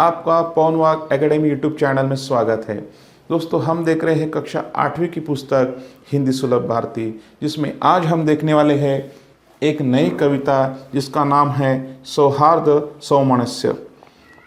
आपका पवनवाग academy YouTube channel में स्वागत है। दोस्तों, हम देख रहे हैं कक्षा 8वीं की पुस्तक हिंदी सुलभ भारती, जिसमें आज हम देखने वाले हैं एक नई कविता जिसका नाम है सौहार्द सौमनस्य।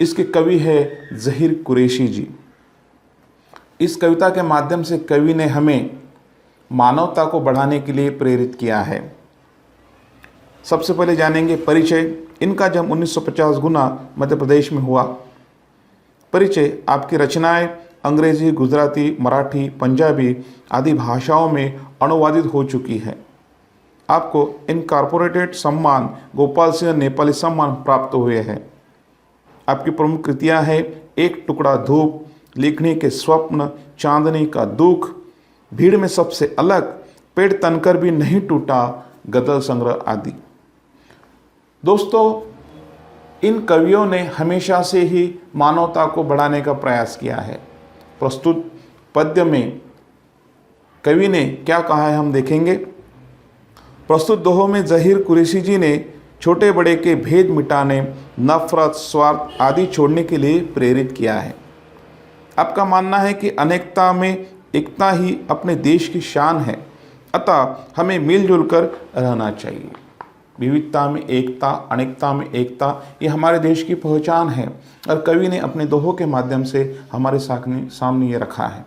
इसके कवि है ज़हीर कुरैशी जी। इस कविता के माध्यम से कवि ने हमें मानवता को बढ़ाने के लिए प्रेरित किया है। सबसे पहले जानेंगे परिचय। इनका जन्म 1950 गुना मध्य प्रदेश में हुआ। परिचय। आपकी रचनाएं अंग्रेजी, गुजराती, मराठी, पंजाबी आदि भाषाओं में अनुवादित हो चुकी है। आपको इनकॉर्पोरेटेड सम्मान, गोपाल सिंह नेपाली सम्मान प्राप्त हुए हैं। आपकी प्रमुख कृतियां हैं एक टुकड़ा धूप, लिखने के स्वप्न, चांदनी का दुख, भीड़ में सबसे अलग, पेड़ तनकर भी नहीं टूटा, गजल संग्रह आदि। दोस्तों, इन कवियों ने हमेशा से ही मानवता को बढ़ाने का प्रयास किया है। प्रस्तुत पद्य में कवि ने क्या कहा है हम देखेंगे। प्रस्तुत दोहों में ज़हीर कुरैशी जी ने छोटे बड़े के भेद मिटाने, नफरत, स्वार्थ आदि छोड़ने के लिए प्रेरित किया है। आपका मानना है कि अनेकता में एकता ही अपने देश की शान है, अतः हमें मिलजुल कर रहना चाहिए। विविधता में एकता, अनेकता में एकता, ये हमारे देश की पहचान है और कवि ने अपने दोहों के माध्यम से हमारे सामने ये रखा है।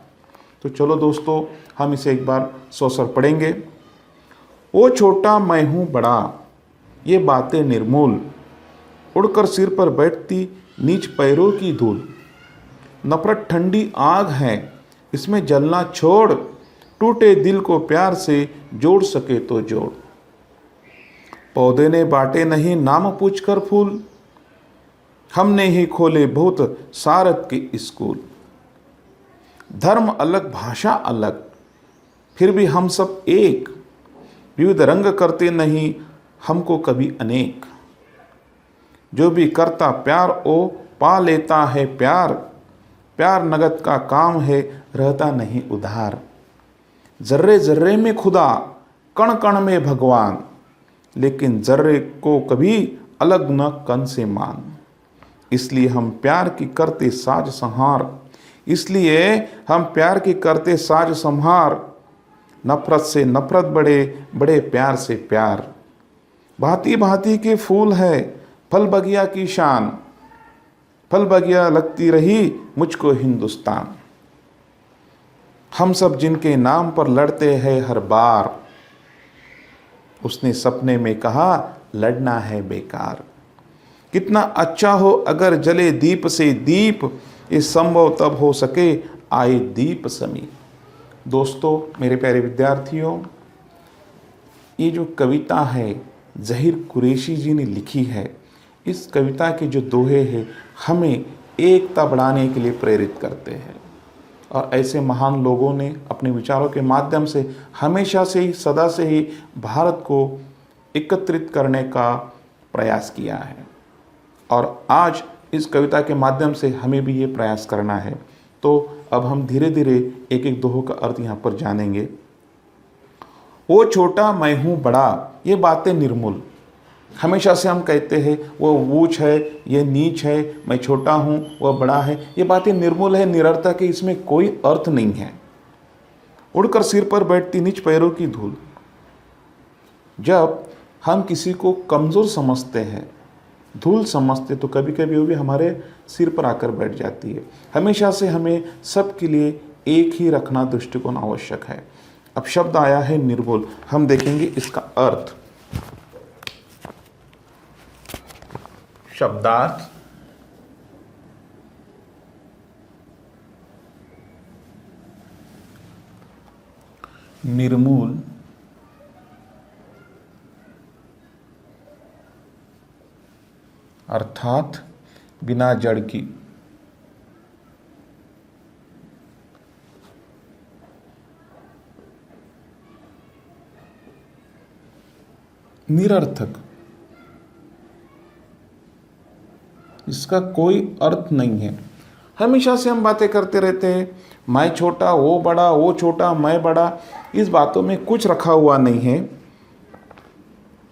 तो चलो दोस्तों, हम इसे एक बार सौसर पढ़ेंगे। ओ छोटा मैं हूँ बड़ा, ये बातें निर्मूल, उड़कर सिर पर बैठती नीच पैरों की धूल। नफरत ठंडी आग है, इसमें जलना छोड़, टूटे दिल को प्यार से जोड़ सके तो जोड़। पौधे ने बांटे नहीं नाम पूछकर फूल, हमने ही खोले बहुत सारत के स्कूल। धर्म अलग, भाषा अलग, फिर भी हम सब एक, विविध रंग करते नहीं हमको कभी अनेक। जो भी करता प्यार ओ पा लेता है प्यार, प्यार नगद का काम है रहता नहीं उधार। जर्रे जर्रे में खुदा, कण कण में भगवान, लेकिन जर्रे को कभी अलग न कण से मान। इसलिए हम प्यार की करते साज संहार, इसलिए हम प्यार की करते साज संहार। नफरत से नफरत बढ़े, बड़े प्यार से प्यार। भांति भांति के फूल है फल बगिया की शान, फल बगिया लगती रही मुझको हिंदुस्तान। हम सब जिनके नाम पर लड़ते हैं हर बार, उसने सपने में कहा लड़ना है बेकार। कितना अच्छा हो अगर जले दीप से दीप, ये संभव तब हो सके आए दीप समीप। दोस्तों, मेरे प्यारे विद्यार्थियों, ये जो कविता है ज़हीर कुरैशी जी ने लिखी है, इस कविता के जो दोहे हैं हमें एकता बढ़ाने के लिए प्रेरित करते हैं। और ऐसे महान लोगों ने अपने विचारों के माध्यम से हमेशा से ही, सदा से ही भारत को एकत्रित करने का प्रयास किया है। और आज इस कविता के माध्यम से हमें भी ये प्रयास करना है। तो अब हम धीरे धीरे एक एक दोहों का अर्थ यहाँ पर जानेंगे। वो छोटा मैं हूँ बड़ा, ये बातें निर्मूल। हमेशा से हम कहते हैं वो ऊंच है, ये नीच है, मैं छोटा हूँ, वह बड़ा है, ये बातें निर्मूल है, निरर्थक है, इसमें कोई अर्थ नहीं है। उड़कर सिर पर बैठती नीच पैरों की धूल। जब हम किसी को कमज़ोर समझते हैं, धूल समझते, तो कभी कभी वो भी हमारे सिर पर आकर बैठ जाती है। हमेशा से हमें सबके लिए एक ही रखना दृष्टिकोण आवश्यक है। अब शब्द आया है निर्मूल, हम देखेंगे इसका अर्थ। शब्दार्थ। निर्मूल अर्थात बिना जड़ की। निरर्थक, इसका कोई अर्थ नहीं है। हमेशा से हम बातें करते रहते हैं, मैं छोटा वो बड़ा, वो छोटा मैं बड़ा, इस बातों में कुछ रखा हुआ नहीं है।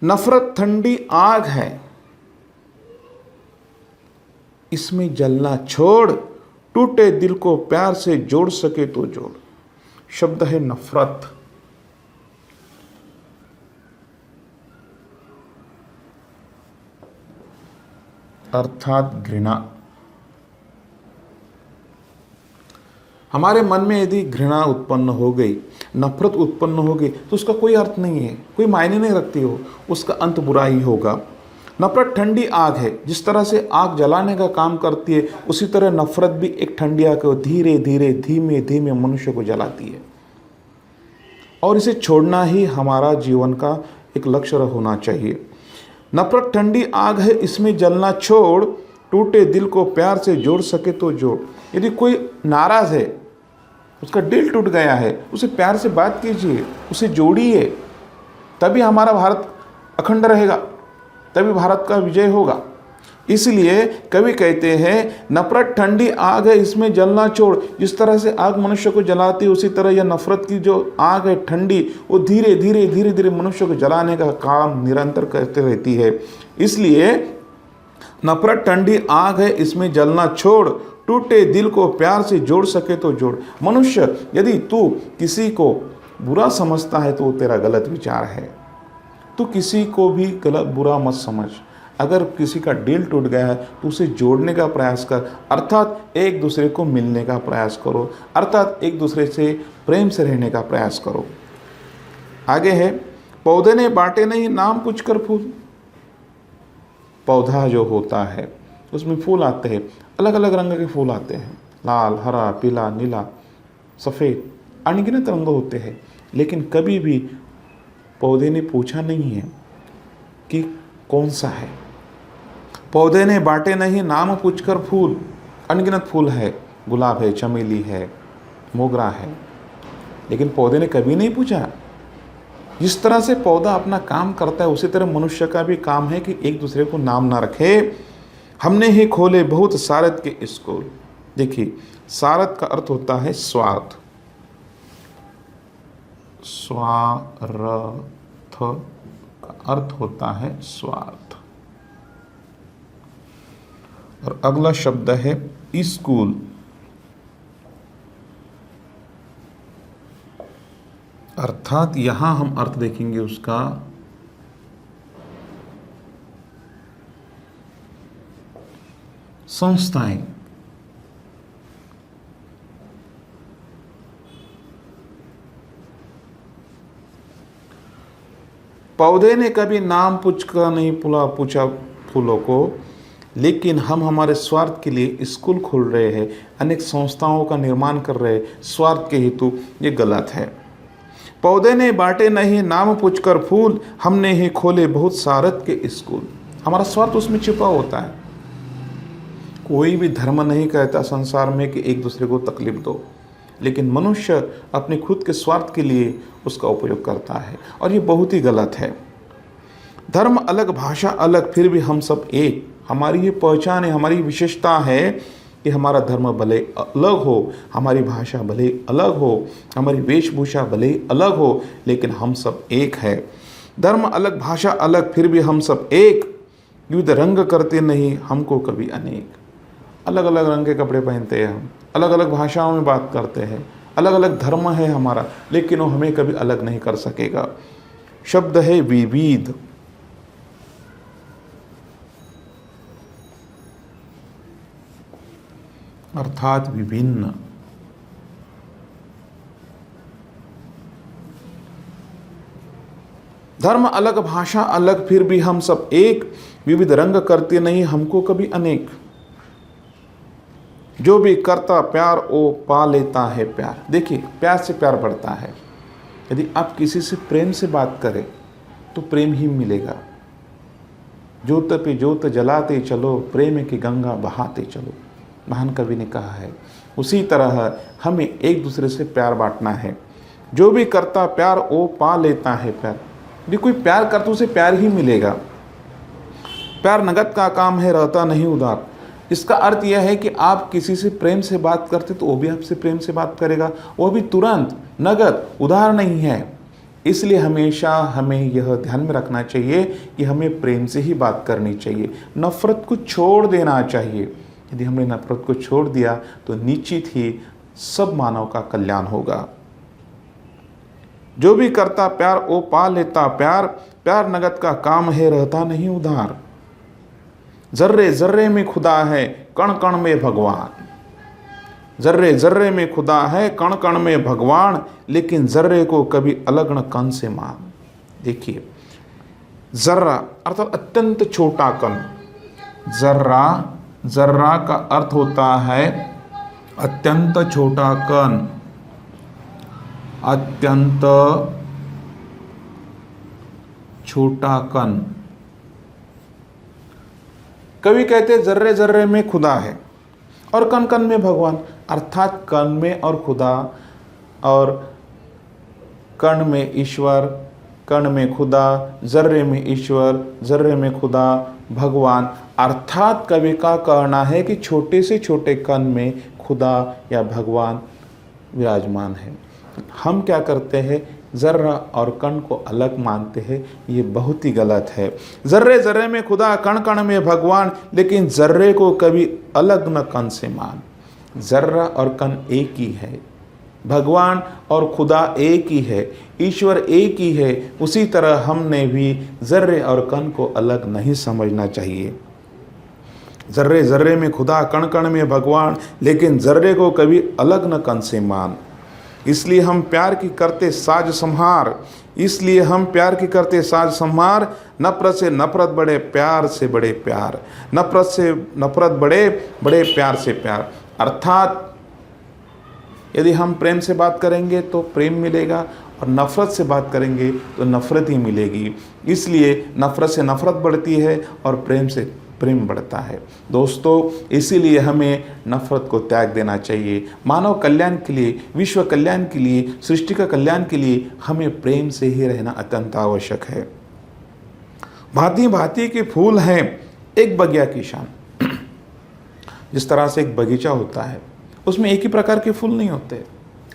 नफरत ठंडी आग है, इसमें जलना छोड़, टूटे दिल को प्यार से जोड़ सके तो जोड़। शब्द है नफरत। अर्थात घृणा। हमारे मन में यदि घृणा उत्पन्न हो गई, नफरत उत्पन्न हो गई, तो उसका कोई अर्थ नहीं है, कोई मायने नहीं रखती हो, उसका अंत बुरा ही होगा। नफरत ठंडी आग है। जिस तरह से आग जलाने का काम करती है, उसी तरह नफरत भी एक ठंडी आग को धीरे धीरे धीमे धीमे मनुष्य को जलाती है। और इसे छोड़ना ही हमारा जीवन का एक लक्ष्य होना चाहिए। नफरत ठंडी आग है, इसमें जलना छोड़, टूटे दिल को प्यार से जोड़ सके तो जोड़। यदि कोई नाराज है, उसका दिल टूट गया है, उसे प्यार से बात कीजिए, उसे जोड़िए, तभी हमारा भारत अखंड रहेगा, तभी भारत का विजय होगा। इसलिए कवि कहते हैं नफरत ठंडी आग है, इसमें जलना छोड़। जिस तरह से आग मनुष्य को जलाती है, उसी तरह यह नफरत की जो आग है ठंडी, वो धीरे धीरे धीरे धीरे मनुष्य को जलाने का काम निरंतर करते रहती है। इसलिए नफरत ठंडी आग है, इसमें जलना छोड़, टूटे दिल को प्यार से जोड़ सके तो जोड़। मनुष्य, यदि तू किसी को बुरा समझता है तो वो तेरा गलत विचार है। तू किसी को भी गलत बुरा मत समझ। अगर किसी का दिल टूट गया है तो उसे जोड़ने का प्रयास कर, अर्थात एक दूसरे को मिलने का प्रयास करो, अर्थात एक दूसरे से प्रेम से रहने का प्रयास करो। आगे है, पौधे ने बांटे नहीं नाम पूछकर फूल। पौधा जो होता है उसमें फूल आते हैं, अलग अलग रंग के फूल आते हैं, लाल, हरा, पीला, नीला, सफ़ेद, अनगिनत रंग होते हैं। लेकिन कभी भी पौधे ने पूछा नहीं है कि कौन सा है। पौधे ने बांटे नहीं नाम पूछकर फूल। अनगिनत फूल है, गुलाब है, चमेली है, मोगरा है, लेकिन पौधे ने कभी नहीं पूछा। जिस तरह से पौधा अपना काम करता है, उसी तरह मनुष्य का भी काम है कि एक दूसरे को नाम ना रखे। हमने ही खोले बहुत सारथ के स्कूल। देखिए, सारथ का अर्थ होता है स्वार्थ। स्वार्थ का अर्थ होता है स्वार्थ। और अगला शब्द है स्कूल। अर्थात यहां हम अर्थ देखेंगे उसका संस्थाएं। पौधे ने कभी नाम पूछकर नहीं पूछा फूलों को, लेकिन हम हमारे स्वार्थ के लिए स्कूल खोल रहे हैं, अनेक संस्थाओं का निर्माण कर रहे हैं स्वार्थ के हेतु। ये गलत है। पौधे ने बांटे नहीं नाम पूछकर फूल, हमने ही खोले बहुत सारथ के स्कूल। हमारा स्वार्थ उसमें छिपा होता है। कोई भी धर्म नहीं कहता संसार में कि एक दूसरे को तकलीफ दो, लेकिन मनुष्य अपने खुद के स्वार्थ के लिए उसका उपयोग करता है, और ये बहुत ही गलत है। धर्म अलग, भाषा अलग, फिर भी हम सब एक। हमारी ये पहचान है, हमारी विशेषता है कि हमारा धर्म भले अलग हो, हमारी भाषा भले अलग हो, हमारी वेशभूषा भले अलग हो, लेकिन हम सब एक है। धर्म अलग, भाषा अलग, फिर भी हम सब एक। युद्ध रंग करते नहीं हमको कभी अनेक। अलग अलग रंग के कपड़े पहनते हैं हम, अलग अलग भाषाओं में बात करते हैं, अलग अलग धर्म है हमारा, लेकिन वो हमें कभी अलग नहीं कर सकेगा। शब्द है विविध। अर्थात विभिन्न। धर्म अलग, भाषा अलग, फिर भी हम सब एक। विविध रंग करते नहीं हमको कभी अनेक। जो भी करता प्यार वो पा लेता है प्यार। देखिए, प्यार से प्यार बढ़ता है। यदि आप किसी से प्रेम से बात करें तो प्रेम ही मिलेगा। जोत पे जोत जलाते चलो, प्रेम की गंगा बहाते चलो, महान कवि ने कहा है। उसी तरह हमें एक दूसरे से प्यार बांटना है। जो भी करता प्यार वो पा लेता है प्यार। यदि कोई प्यार करता उसे प्यार ही मिलेगा। प्यार नगद का काम है, रहता नहीं उधार। इसका अर्थ यह है कि आप किसी से प्रेम से बात करते तो वो भी आपसे प्रेम से बात करेगा, वो भी तुरंत, नगद, उधार नहीं है। इसलिए हमेशा हमें यह ध्यान में रखना चाहिए कि हमें प्रेम से ही बात करनी चाहिए, नफरत को छोड़ देना चाहिए। यदि हमने नफरत को छोड़ दिया तो निश्चित ही सब मानव का कल्याण होगा। जो भी करता प्यार वो पा लेता प्यार, प्यार नगद का काम है रहता नहीं उधार। जर्रे जर्रे में खुदा है कण कण में भगवान, जर्रे जर्रे में खुदा है कण कण में भगवान, लेकिन जर्रे को कभी अलग न कण से मान। देखिए, जर्रा अर्थात अत्यंत छोटा कण। जर्रा, जर्रा का अर्थ होता है अत्यंत छोटा कण, अत्यंत छोटा कण। कवि कहते जर्रे जर्रे में खुदा है और कण कण में भगवान, अर्थात कण में और खुदा, और कण में ईश्वर, कण में खुदा, जर्रे में ईश्वर, जर्रे में खुदा भगवान। अर्थात कवि का कहना है कि छोटे से छोटे कण में खुदा या भगवान विराजमान है। हम क्या करते हैं, जर्रा और कण को अलग मानते हैं, ये बहुत ही गलत है। जर्रे जर्रे में खुदा कण कण में भगवान, लेकिन जर्रे को कभी अलग न कण से मान। जर्रा और कण एक ही है, भगवान और खुदा एक ही है, ईश्वर एक ही है। उसी तरह हमने भी जर्रे और कण को अलग नहीं समझना चाहिए। जर्रे जर्रे में खुदा कण कण में भगवान, लेकिन जर्रे को कभी अलग न कण से मान। इसलिए हम प्यार की करते साज संहार, इसलिए हम प्यार की करते साज संहार। नफरत से नफरत बढ़े, प्यार से बड़े प्यार, नफरत से नफरत बढ़े, बड़े प्यार से प्यार। अर्थात यदि हम प्रेम से बात करेंगे तो प्रेम मिलेगा, और नफरत से बात करेंगे तो नफरत ही मिलेगी। इसलिए नफरत से नफरत बढ़ती है और प्रेम से प्रेम बढ़ता है। दोस्तों, इसीलिए हमें नफरत को त्याग देना चाहिए। मानव कल्याण के लिए, विश्व कल्याण के लिए, सृष्टि का कल्याण के लिए हमें प्रेम से ही रहना अत्यंत आवश्यक है। भांति भांति के फूल हैं एक बगिया की शान। जिस तरह से एक बगीचा होता है, उसमें एक ही प्रकार के फूल नहीं होते,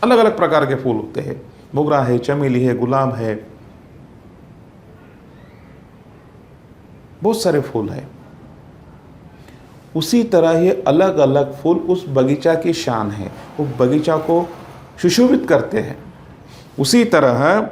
अलग अलग प्रकार के फूल होते हैं। मोगरा है, चमेली है, गुलाब है, बहुत सारे फूल हैं। उसी तरह ये अलग अलग फूल उस बगीचा की शान है, वो बगीचा को सुशोभित करते हैं। उसी तरह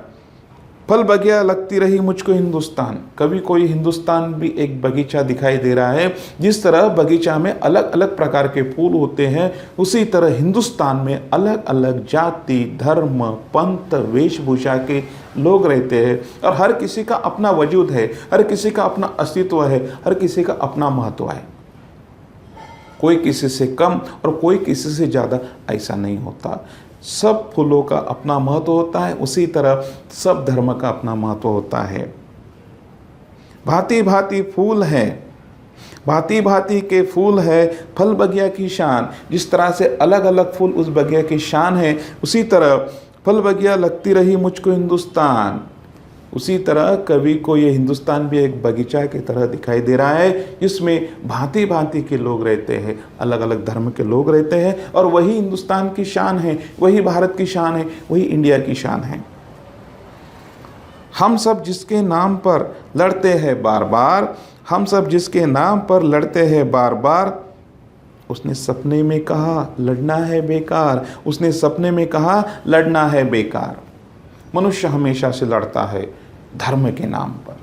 फल बगिया लगती रही मुझको हिंदुस्तान। कभी कोई हिंदुस्तान भी एक बगीचा दिखाई दे रहा है। जिस तरह बगीचा में अलग अलग प्रकार के फूल होते हैं, उसी तरह हिंदुस्तान में अलग अलग जाति, धर्म, पंथ, वेशभूषा के लोग रहते हैं, और हर किसी का अपना वजूद है, हर किसी का अपना अस्तित्व है, हर किसी का अपना महत्व है। कोई किसी से कम और कोई किसी से ज़्यादा ऐसा नहीं होता। सब फूलों का अपना महत्व होता है, उसी तरह सब धर्म का अपना महत्व होता है। भांति भांति फूल हैं, भांति भांति के फूल है फल बगिया की शान। जिस तरह से अलग अलग फूल उस बगिया की शान है, उसी तरह फल बगिया लगती रही मुझको हिंदुस्तान। उसी तरह कवि को ये हिंदुस्तान भी एक बगीचा की तरह दिखाई दे रहा है, जिसमें भांति भांति के लोग रहते हैं, अलग अलग धर्म के लोग रहते हैं, और वही हिंदुस्तान की शान है, वही भारत की शान है, वही इंडिया की शान है। हम सब जिसके नाम पर लड़ते हैं बार बार, हम सब जिसके नाम पर लड़ते हैं बार बार, उसने सपने में कहा लड़ना है बेकार, उसने सपने में कहा लड़ना है बेकार। मनुष्य हमेशा से लड़ता है धर्म के नाम पर,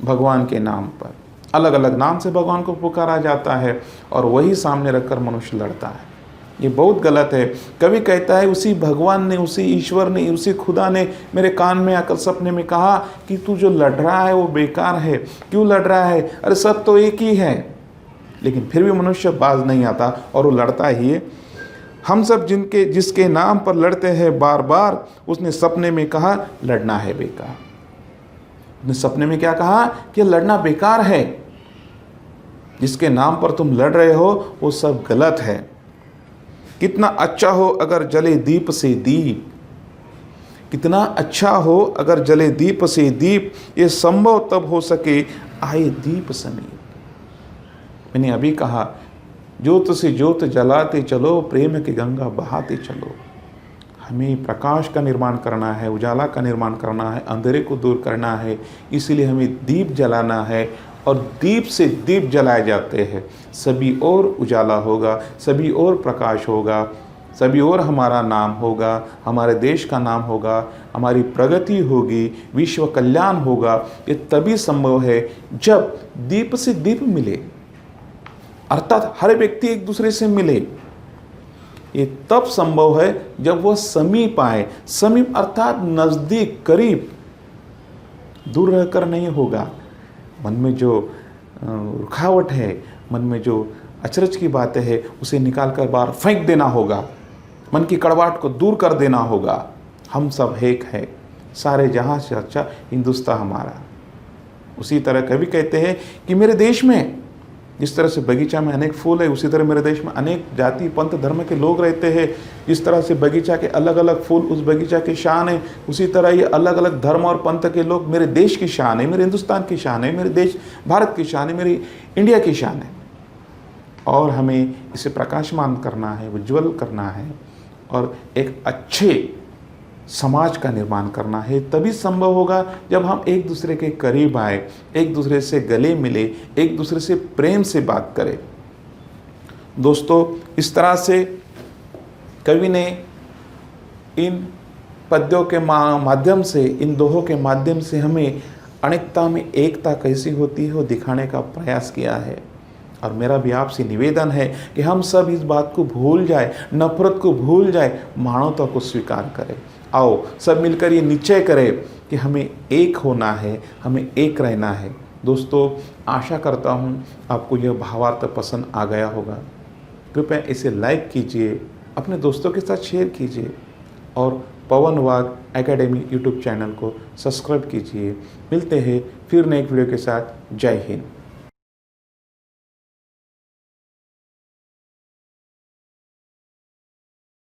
भगवान के नाम पर। अलग अलग नाम से भगवान को पुकारा जाता है और वही सामने रखकर मनुष्य लड़ता है। ये बहुत गलत है। कवि कहता है उसी भगवान ने, उसी ईश्वर ने, उसी खुदा ने मेरे कान में आकर सपने में कहा कि तू जो लड़ रहा है वो बेकार है। क्यों लड़ रहा है? अरे सब तो एक ही है। लेकिन फिर भी मनुष्य बाज नहीं आता और वो लड़ता ही है। हम सब जिसके नाम पर लड़ते हैं बार बार, उसने सपने में कहा लड़ना है बेकार। उसने सपने में क्या कहा कि लड़ना बेकार है, जिसके नाम पर तुम लड़ रहे हो वो सब गलत है। कितना अच्छा हो अगर जले दीप से दीप, कितना अच्छा हो अगर जले दीप से दीप, ये संभव तब हो सके आए दीप समीप। मैंने अभी कहा ज्योत से ज्योत जलाते चलो, प्रेम की गंगा बहाते चलो। हमें प्रकाश का निर्माण करना है, उजाला का निर्माण करना है, अंधेरे को दूर करना है। इसीलिए हमें दीप जलाना है और दीप से दीप जलाए जाते हैं, सभी और उजाला होगा, सभी और प्रकाश होगा, सभी और हमारा नाम होगा, हमारे देश का नाम होगा, हमारी प्रगति होगी, विश्व कल्याण होगा। ये तभी संभव है जब दीप से दीप मिले, अर्थात हर व्यक्ति एक दूसरे से मिले। ये तब संभव है जब वह समीप आए। समीप अर्थात नज़दीक, करीब, दूर रहकर नहीं होगा। मन में जो रुखावट है, मन में जो अचरज की बातें हैं, उसे निकाल कर बाहर फेंक देना होगा। मन की कड़वाहट को दूर कर देना होगा। हम सब एक है, सारे जहां से अच्छा हिंदुस्तान हमारा। उसी तरह कवि कहते हैं कि मेरे देश में जिस तरह से बगीचा में अनेक फूल है, उसी तरह मेरे देश में अनेक जाति पंथ धर्म के लोग रहते हैं। जिस तरह से बगीचा के अलग अलग फूल उस बगीचा की शान है, उसी तरह ये अलग अलग धर्म और पंथ के लोग मेरे देश की शान है, मेरे हिंदुस्तान की शान है, मेरे देश भारत की शान है, मेरी इंडिया की शान है। और हमें इसे प्रकाशमान करना है, उज्ज्वल करना है और एक अच्छे समाज का निर्माण करना है। तभी संभव होगा जब हम एक दूसरे के करीब आए, एक दूसरे से गले मिले, एक दूसरे से प्रेम से बात करें। दोस्तों, इस तरह से कवि ने इन पद्यों के माध्यम से, इन दोहों के माध्यम से हमें अनेकता में एकता कैसी होती है वो दिखाने का प्रयास किया है। और मेरा भी आपसे निवेदन है कि हम सब इस बात को भूल जाए, नफरत को भूल जाए, मानवता को स्वीकार करें। आओ सब मिलकर ये निश्चय करें कि हमें एक होना है, हमें एक रहना है। दोस्तों, आशा करता हूँ आपको यह भावार्थ पसंद आ गया होगा। कृपया इसे लाइक कीजिए, अपने दोस्तों के साथ शेयर कीजिए और पवन वाघ एकेडमी यूट्यूब चैनल को सब्सक्राइब कीजिए। मिलते हैं फिर नए वीडियो के साथ। जय हिंद।